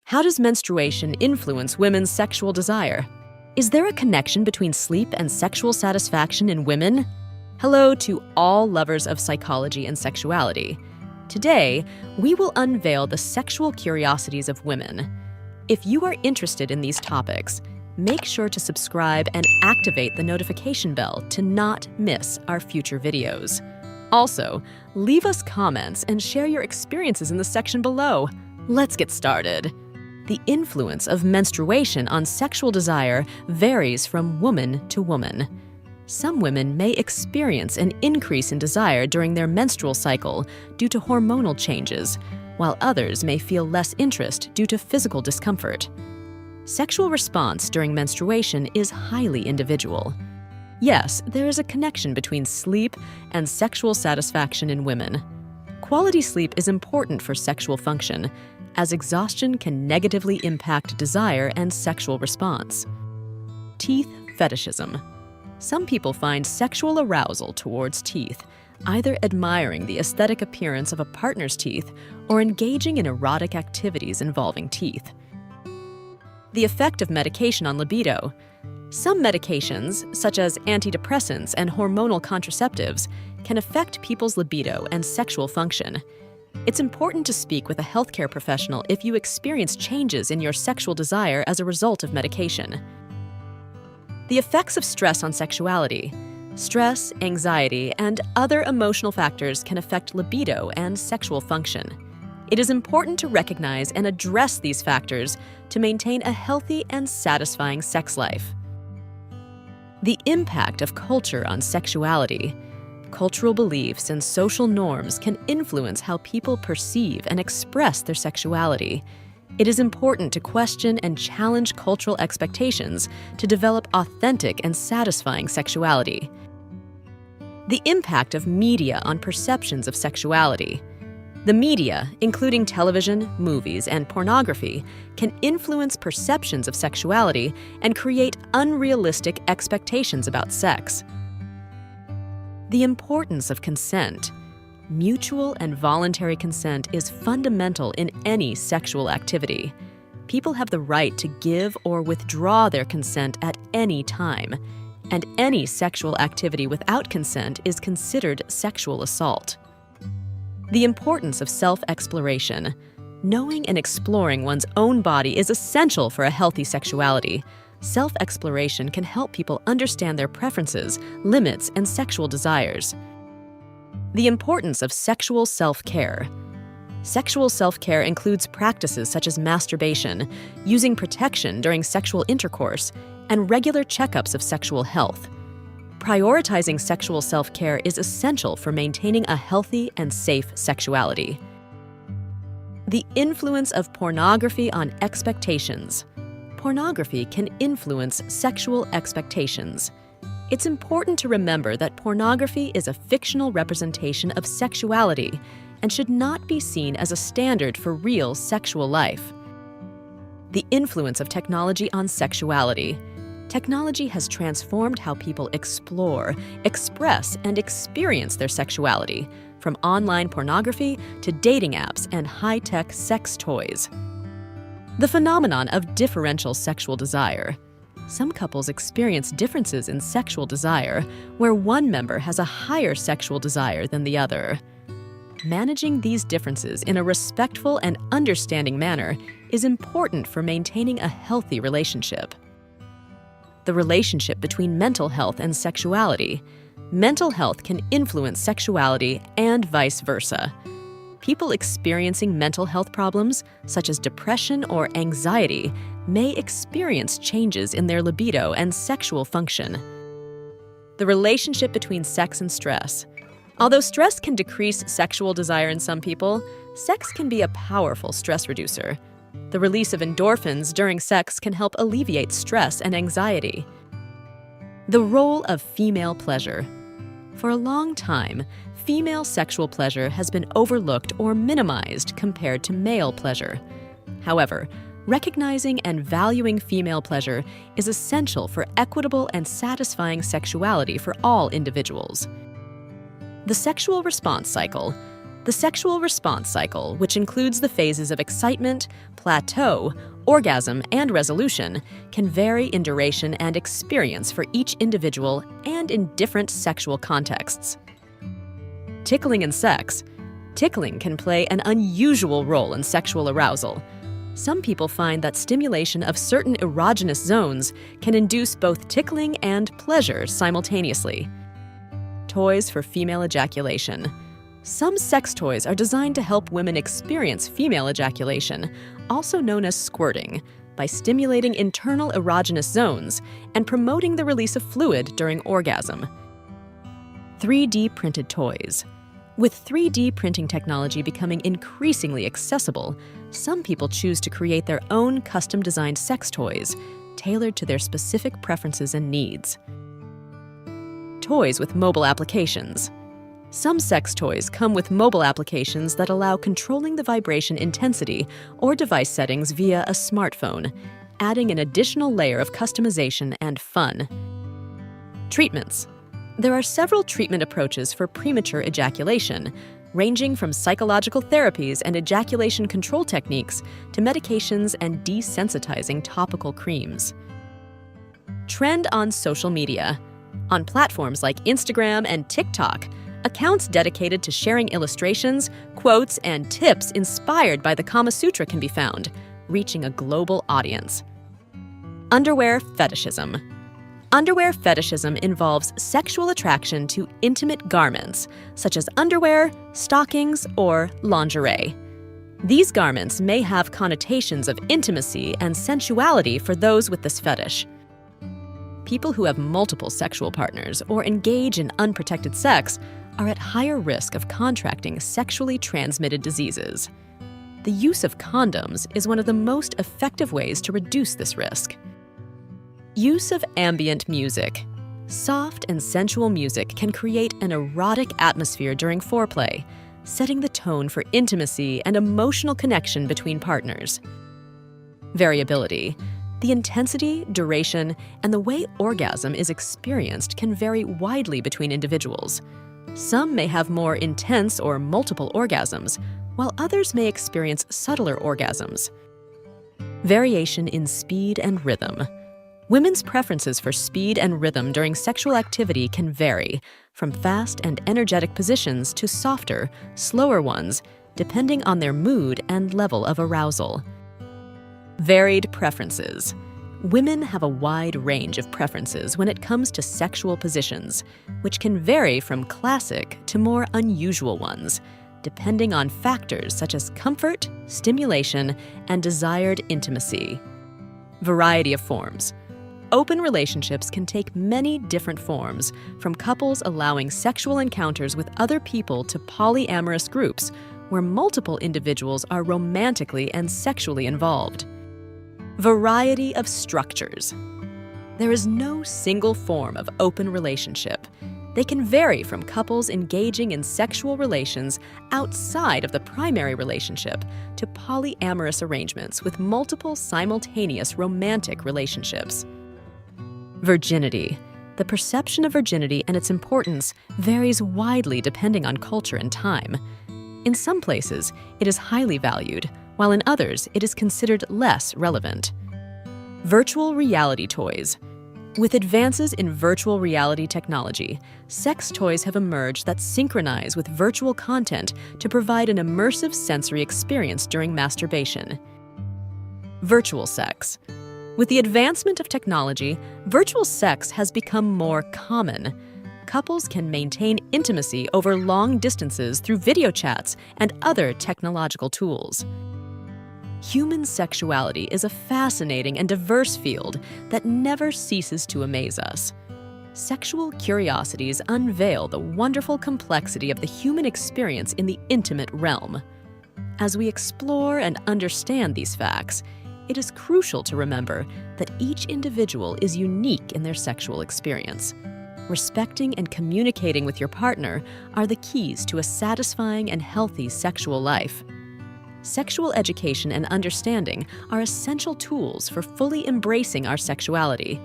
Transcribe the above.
How does menstruation influence women's sexual desire? Is there a connection between sleep and sexual satisfaction in women? Hello to all lovers of psychology and sexuality. Today, we will unveil the sexual curiosities of women. If you are interested in these topics, make sure to subscribe and activate the notification bell to not miss our future videos. Also, leave us comments and share your experiences in the section below. Let's get started. The influence of menstruation on sexual desire varies from woman to woman. Some women may experience an increase in desire during their menstrual cycle due to hormonal changes, while others may feel less interest due to physical discomfort. Sexual response during menstruation is highly individual. Yes, there is a connection between sleep and sexual satisfaction in women. Quality sleep is important for sexual function, as exhaustion can negatively impact desire and sexual response. Teeth fetishism. Some people find sexual arousal towards teeth, either admiring the aesthetic appearance of a partner's teeth or engaging in erotic activities involving teeth. The effect of medication on libido. Some medications, such as antidepressants and hormonal contraceptives, can affect people's libido and sexual function. It's important to speak with a healthcare professional if you experience changes in your sexual desire as a result of medication. The effects of stress on sexuality. Stress, anxiety, and other emotional factors can affect libido and sexual function. It is important to recognize and address these factors to maintain a healthy and satisfying sex life. The impact of culture on sexuality. Cultural beliefs and social norms can influence how people perceive and express their sexuality. It is important to question and challenge cultural expectations to develop authentic and satisfying sexuality. The impact of media on perceptions of sexuality. The media, including television, movies, and pornography, can influence perceptions of sexuality and create unrealistic expectations about sex. The importance of consent. Mutual and voluntary consent is fundamental in any sexual activity. People have the right to give or withdraw their consent at any time, and any sexual activity without consent is considered sexual assault. The importance of self-exploration. Knowing and exploring one's own body is essential for a healthy sexuality. Self-exploration can help people understand their preferences, limits, and sexual desires. The importance of sexual self-care. Sexual self-care includes practices such as masturbation, using protection during sexual intercourse, and regular checkups of sexual health. Prioritizing sexual self-care is essential for maintaining a healthy and safe sexuality. The influence of pornography on expectations. Pornography can influence sexual expectations. It's important to remember that pornography is a fictional representation of sexuality and should not be seen as a standard for real sexual life. The influence of technology on sexuality. Technology has transformed how people explore, express, and experience their sexuality, from online pornography to dating apps and high-tech sex toys. The phenomenon of differential sexual desire. Some couples experience differences in sexual desire, where one member has a higher sexual desire than the other. Managing these differences in a respectful and understanding manner is important for maintaining a healthy relationship. The relationship between mental health and sexuality. Mental health can influence sexuality and vice versa. People experiencing mental health problems, such as depression or anxiety, may experience changes in their libido and sexual function. The relationship between sex and stress. Although stress can decrease sexual desire in some people, sex can be a powerful stress reducer. The release of endorphins during sex can help alleviate stress and anxiety. The role of female pleasure. For a long time, female sexual pleasure has been overlooked or minimized compared to male pleasure. However, recognizing and valuing female pleasure is essential for equitable and satisfying sexuality for all individuals. The sexual response cycle. The sexual response cycle, which includes the phases of excitement, plateau, orgasm, and resolution, can vary in duration and experience for each individual and in different sexual contexts. Tickling and sex. Tickling can play an unusual role in sexual arousal. Some people find that stimulation of certain erogenous zones can induce both tickling and pleasure simultaneously. Toys for female ejaculation. Some sex toys are designed to help women experience female ejaculation, also known as squirting, by stimulating internal erogenous zones and promoting the release of fluid during orgasm. 3D printed toys. With 3D printing technology becoming increasingly accessible, some people choose to create their own custom-designed sex toys, tailored to their specific preferences and needs. Toys with mobile applications. Some sex toys come with mobile applications that allow controlling the vibration intensity or device settings via a smartphone, adding an additional layer of customization and fun. Treatments. There are several treatment approaches for premature ejaculation, ranging from psychological therapies and ejaculation control techniques to medications and desensitizing topical creams. Trend on social media. On platforms like Instagram and TikTok, accounts dedicated to sharing illustrations, quotes, and tips inspired by the Kama Sutra can be found, reaching a global audience. Underwear fetishism. Underwear fetishism involves sexual attraction to intimate garments, such as underwear, stockings, or lingerie. These garments may have connotations of intimacy and sensuality for those with this fetish. People who have multiple sexual partners or engage in unprotected sex are at higher risk of contracting sexually transmitted diseases. The use of condoms is one of the most effective ways to reduce this risk. Use of ambient music. Soft and sensual music can create an erotic atmosphere during foreplay, setting the tone for intimacy and emotional connection between partners. Variability. The intensity, duration, and the way orgasm is experienced can vary widely between individuals. Some may have more intense or multiple orgasms, while others may experience subtler orgasms. Variation in speed and rhythm. Women's preferences for speed and rhythm during sexual activity can vary, from fast and energetic positions to softer, slower ones, depending on their mood and level of arousal. Varied preferences. Women have a wide range of preferences when it comes to sexual positions, which can vary from classic to more unusual ones, depending on factors such as comfort, stimulation, and desired intimacy. Variety of forms. Open relationships can take many different forms, from couples allowing sexual encounters with other people to polyamorous groups, where multiple individuals are romantically and sexually involved. Variety of structures. There is no single form of open relationship. They can vary from couples engaging in sexual relations outside of the primary relationship to polyamorous arrangements with multiple simultaneous romantic relationships. Virginity. The perception of virginity and its importance varies widely depending on culture and time. In some places, it is highly valued, while in others, it is considered less relevant. Virtual reality toys. With advances in virtual reality technology, sex toys have emerged that synchronize with virtual content to provide an immersive sensory experience during masturbation. Virtual sex. With the advancement of technology, virtual sex has become more common. Couples can maintain intimacy over long distances through video chats and other technological tools. Human sexuality is a fascinating and diverse field that never ceases to amaze us. Sexual curiosities unveil the wonderful complexity of the human experience in the intimate realm. As we explore and understand these facts, it is crucial to remember that each individual is unique in their sexual experience. Respecting and communicating with your partner are the keys to a satisfying and healthy sexual life. Sexual education and understanding are essential tools for fully embracing our sexuality.